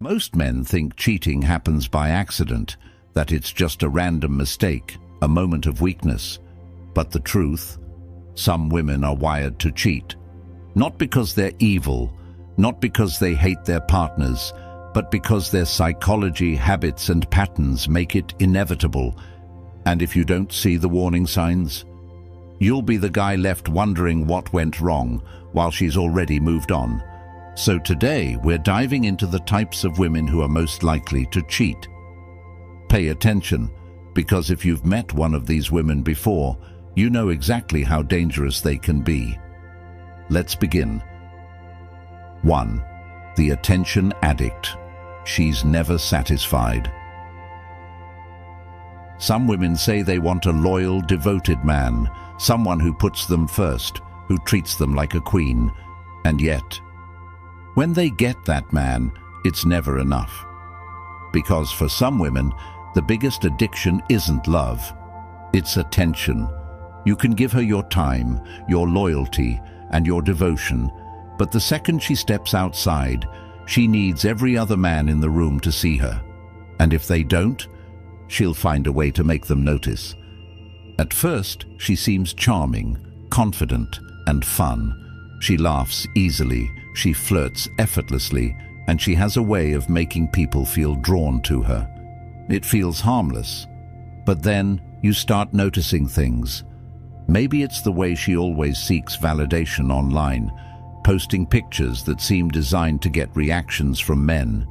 Most men think cheating happens by accident, that it's just a random mistake, a moment of weakness. But the truth, some women are wired to cheat. Not because they're evil, not because they hate their partners, but because their psychology, habits, and patterns make it inevitable. And if you don't see the warning signs, you'll be the guy left wondering what went wrong while she's already moved on. So today, we're diving into the types of women who are most likely to cheat. Pay attention, because if you've met one of these women before, you know exactly how dangerous they can be. Let's begin. 1. The attention addict. She's never satisfied. Some women say they want a loyal, devoted man, someone who puts them first, who treats them like a queen. And yet, when they get that man, it's never enough. Because for some women, the biggest addiction isn't love, it's attention. You can give her your time, your loyalty, and your devotion, but the second she steps outside, she needs every other man in the room to see her. And if they don't, she'll find a way to make them notice. At first, she seems charming, confident, and fun. She laughs easily, she flirts effortlessly, and she has a way of making people feel drawn to her. It feels harmless. But then you start noticing things. Maybe it's the way she always seeks validation online, posting pictures that seem designed to get reactions from men.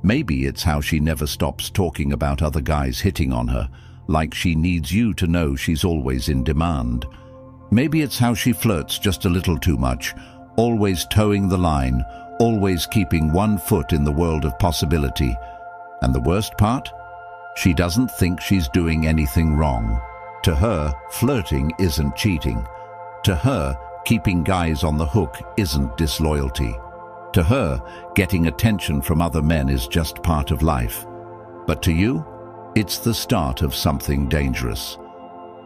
Maybe it's how she never stops talking about other guys hitting on her, like she needs you to know she's always in demand. Maybe it's how she flirts just a little too much, always towing the line, always keeping one foot in the world of possibility. And the worst part? She doesn't think she's doing anything wrong. To her, flirting isn't cheating. To her, keeping guys on the hook isn't disloyalty. To her, getting attention from other men is just part of life. But to you, it's the start of something dangerous.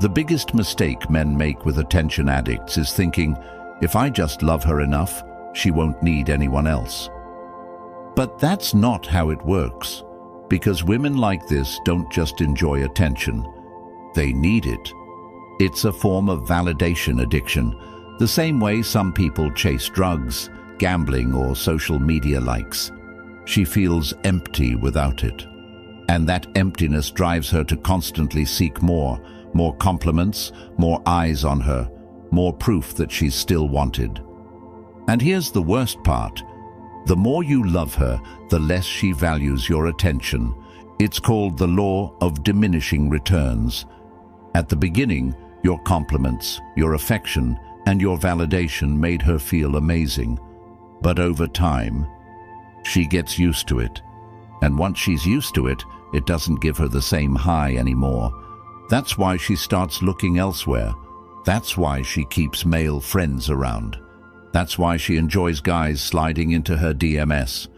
The biggest mistake men make with attention addicts is thinking, if I just love her enough, she won't need anyone else. But that's not how it works, because women like this don't just enjoy attention. They need it. It's a form of validation addiction, the same way some people chase drugs, gambling, or social media likes. She feels empty without it. And that emptiness drives her to constantly seek more compliments, more eyes on her, more proof that she's still wanted. And here's the worst part. The more you love her, the less she values your attention. It's called the law of diminishing returns. At the beginning, your compliments, your affection, and your validation made her feel amazing. But over time, she gets used to it. And once she's used to it, it doesn't give her the same high anymore. That's why she starts looking elsewhere. That's why she keeps male friends around. That's why she enjoys guys sliding into her DMs.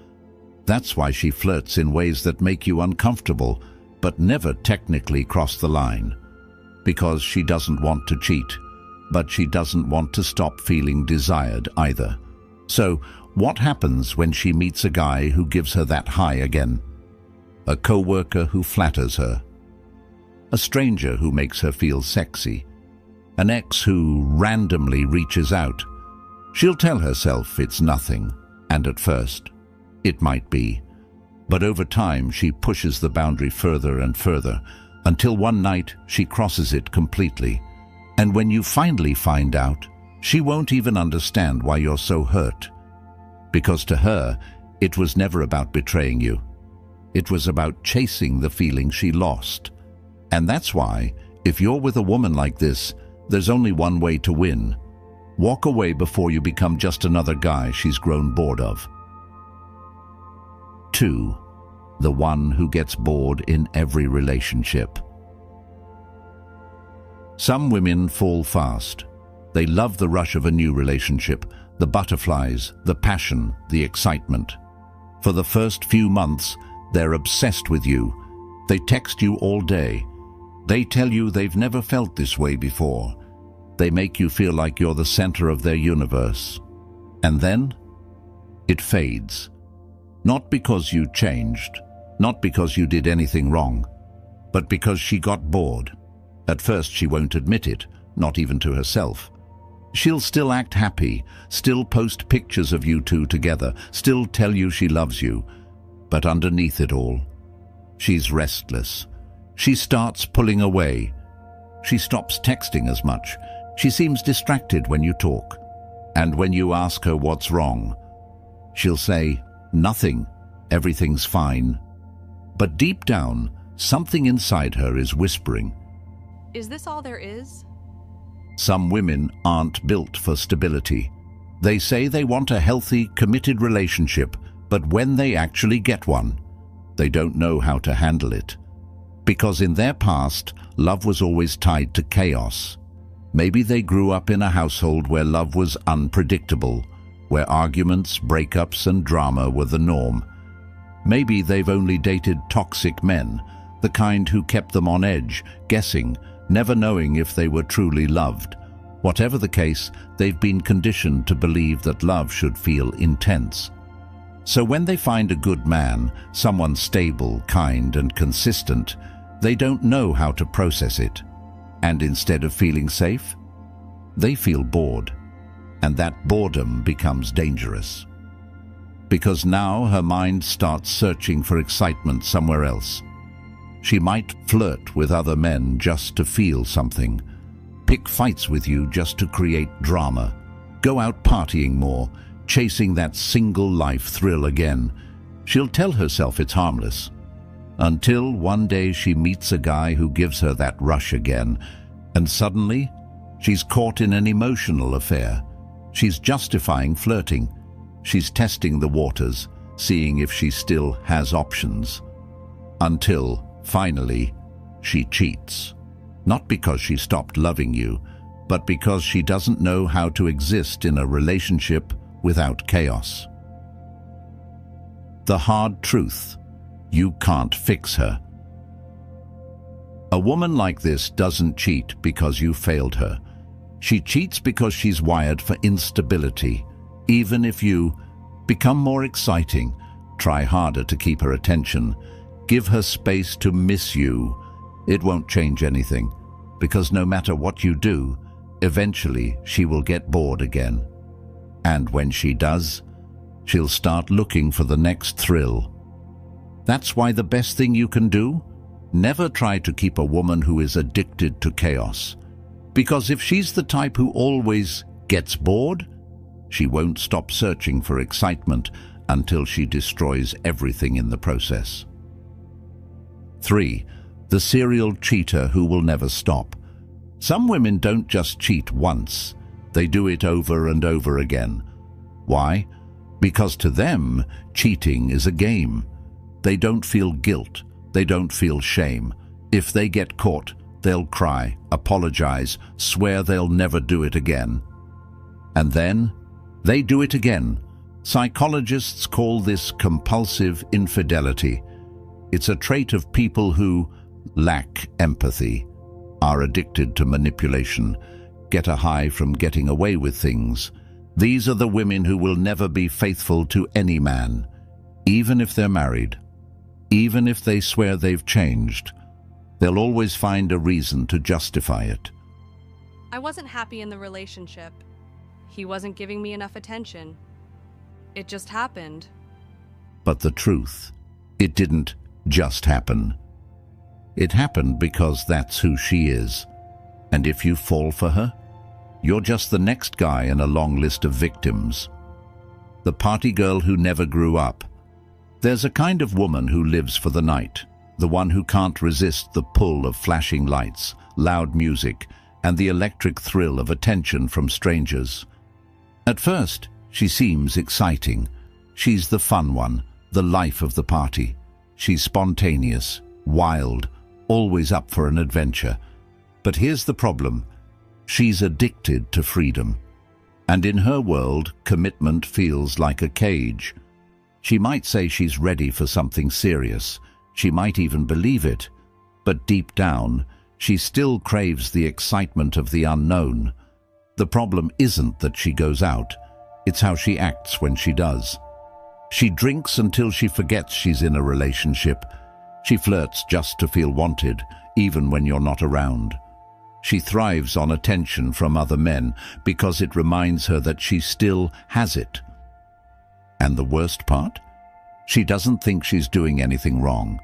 That's why she flirts in ways that make you uncomfortable, but never technically cross the line. Because she doesn't want to cheat, but she doesn't want to stop feeling desired either. So, what happens when she meets a guy who gives her that high again? A co-worker who flatters her. A stranger who makes her feel sexy. An ex who randomly reaches out. She'll tell herself it's nothing, and at first, it might be. But over time, she pushes the boundary further and further, until one night she crosses it completely. And when you finally find out, she won't even understand why you're so hurt. Because to her, it was never about betraying you. It was about chasing the feeling she lost. And that's why, if you're with a woman like this, there's only one way to win. Walk away before you become just another guy she's grown bored of. 2. The one who gets bored in every relationship. Some women fall fast. They love the rush of a new relationship, the butterflies, the passion, the excitement. For the first few months, they're obsessed with you. They text you all day. They tell you they've never felt this way before. They make you feel like you're the center of their universe. And then, it fades. Not because you changed, not because you did anything wrong, but because she got bored. At first she won't admit it, not even to herself. She'll still act happy, still post pictures of you two together, still tell you she loves you. But underneath it all, she's restless. She starts pulling away. She stops texting as much. She seems distracted when you talk. And when you ask her what's wrong, she'll say, "Nothing, everything's fine." But deep down, something inside her is whispering. Is this all there is? Some women aren't built for stability. They say they want a healthy, committed relationship, but when they actually get one, they don't know how to handle it. Because in their past, love was always tied to chaos. Maybe they grew up in a household where love was unpredictable, where arguments, breakups, and drama were the norm. Maybe they've only dated toxic men, the kind who kept them on edge, guessing, never knowing if they were truly loved. Whatever the case, they've been conditioned to believe that love should feel intense. So when they find a good man, someone stable, kind, and consistent, they don't know how to process it. And instead of feeling safe, they feel bored. And that boredom becomes dangerous. Because now her mind starts searching for excitement somewhere else. She might flirt with other men just to feel something, pick fights with you just to create drama, go out partying more, chasing that single life thrill again. She'll tell herself it's harmless. Until one day she meets a guy who gives her that rush again, and suddenly she's caught in an emotional affair. She's justifying flirting. She's testing the waters, seeing if she still has options. Until, finally, she cheats. Not because she stopped loving you, but because she doesn't know how to exist in a relationship without chaos. The hard truth: you can't fix her. A woman like this doesn't cheat because you failed her. She cheats because she's wired for instability. Even if you become more exciting, try harder to keep her attention, give her space to miss you, it won't change anything, because no matter what you do, eventually she will get bored again. And when she does, she'll start looking for the next thrill. That's why the best thing you can do? Never try to keep a woman who is addicted to chaos. Because if she's the type who always gets bored, she won't stop searching for excitement until she destroys everything in the process. 3. The serial cheater who will never stop. Some women don't just cheat once, they do it over and over again. Why? Because to them, cheating is a game. They don't feel guilt, they don't feel shame. If they get caught, they'll cry, apologize, swear they'll never do it again. And then, they do it again. Psychologists call this compulsive infidelity. It's a trait of people who lack empathy, are addicted to manipulation, get a high from getting away with things. These are the women who will never be faithful to any man, even if they're married. Even if they swear they've changed, they'll always find a reason to justify it. I wasn't happy in the relationship. He wasn't giving me enough attention. It just happened. But the truth, it didn't just happen. It happened because that's who she is. And if you fall for her, you're just the next guy in a long list of victims. The party girl who never grew up. There's a kind of woman who lives for the night, the one who can't resist the pull of flashing lights, loud music, and the electric thrill of attention from strangers. At first, she seems exciting. She's the fun one, the life of the party. She's spontaneous, wild, always up for an adventure. But here's the problem. She's addicted to freedom. And in her world, commitment feels like a cage. She might say she's ready for something serious. She might even believe it. But deep down, she still craves the excitement of the unknown. The problem isn't that she goes out. It's how she acts when she does. She drinks until she forgets she's in a relationship. She flirts just to feel wanted, even when you're not around. She thrives on attention from other men because it reminds her that she still has it. And the worst part? She doesn't think she's doing anything wrong.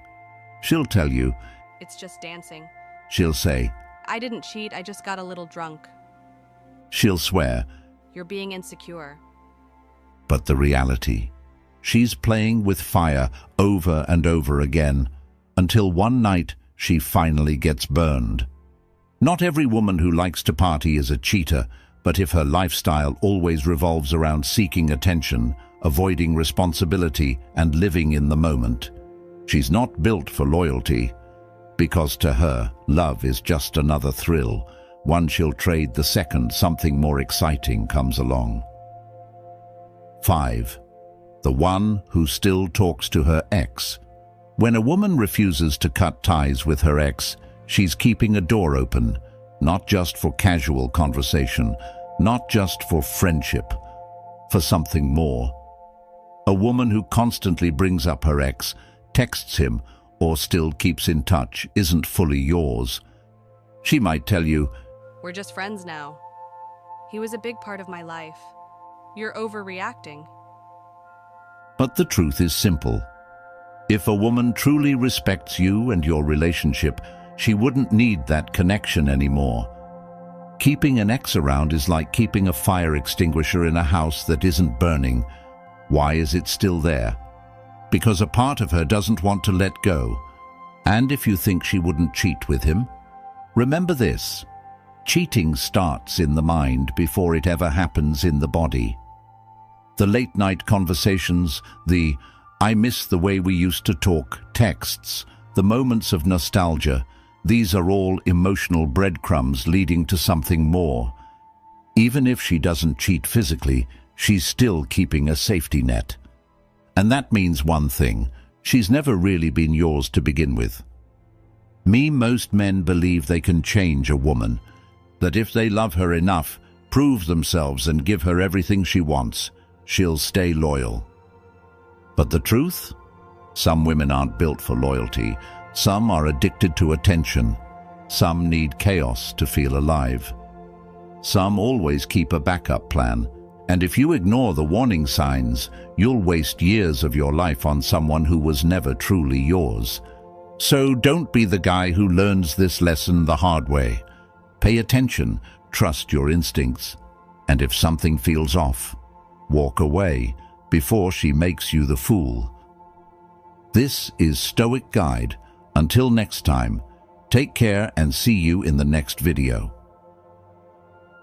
She'll tell you, "It's just dancing." She'll say, "I didn't cheat, I just got a little drunk." she'll swear, "You're being insecure." but the reality, she's playing with fire over and over again until one night she finally gets burned. Not every woman who likes to party is a cheater, but if her lifestyle always revolves around seeking attention, avoiding responsibility, and living in the moment, she's not built for loyalty, because to her, love is just another thrill, one she'll trade the second something more exciting comes along. 5. The one who still talks to her ex. When a woman refuses to cut ties with her ex, she's keeping a door open, not just for casual conversation, not just for friendship, for something more. A woman who constantly brings up her ex, texts him, or still keeps in touch isn't fully yours. She might tell you, "We're just friends now. He was a big part of my life. You're overreacting." but the truth is simple. If a woman truly respects you and your relationship, she wouldn't need that connection anymore. Keeping an ex around is like keeping a fire extinguisher in a house that isn't burning. Why is it still there? Because a part of her doesn't want to let go. And if you think she wouldn't cheat with him, remember this: cheating starts in the mind before it ever happens in the body. The late-night conversations, the "I miss the way we used to talk" texts, the moments of nostalgia, these are all emotional breadcrumbs leading to something more. Even if she doesn't cheat physically, she's still keeping a safety net. And that means one thing: she's never really been yours to begin with. Most men believe they can change a woman, that if they love her enough, prove themselves and give her everything she wants, she'll stay loyal. But the truth? Some women aren't built for loyalty. Some are addicted to attention. Some need chaos to feel alive. Some always keep a backup plan. And if you ignore the warning signs, you'll waste years of your life on someone who was never truly yours. So don't be the guy who learns this lesson the hard way. Pay attention, trust your instincts, and if something feels off, walk away before she makes you the fool. This is Stoic Guide. Until next time, take care and see you in the next video.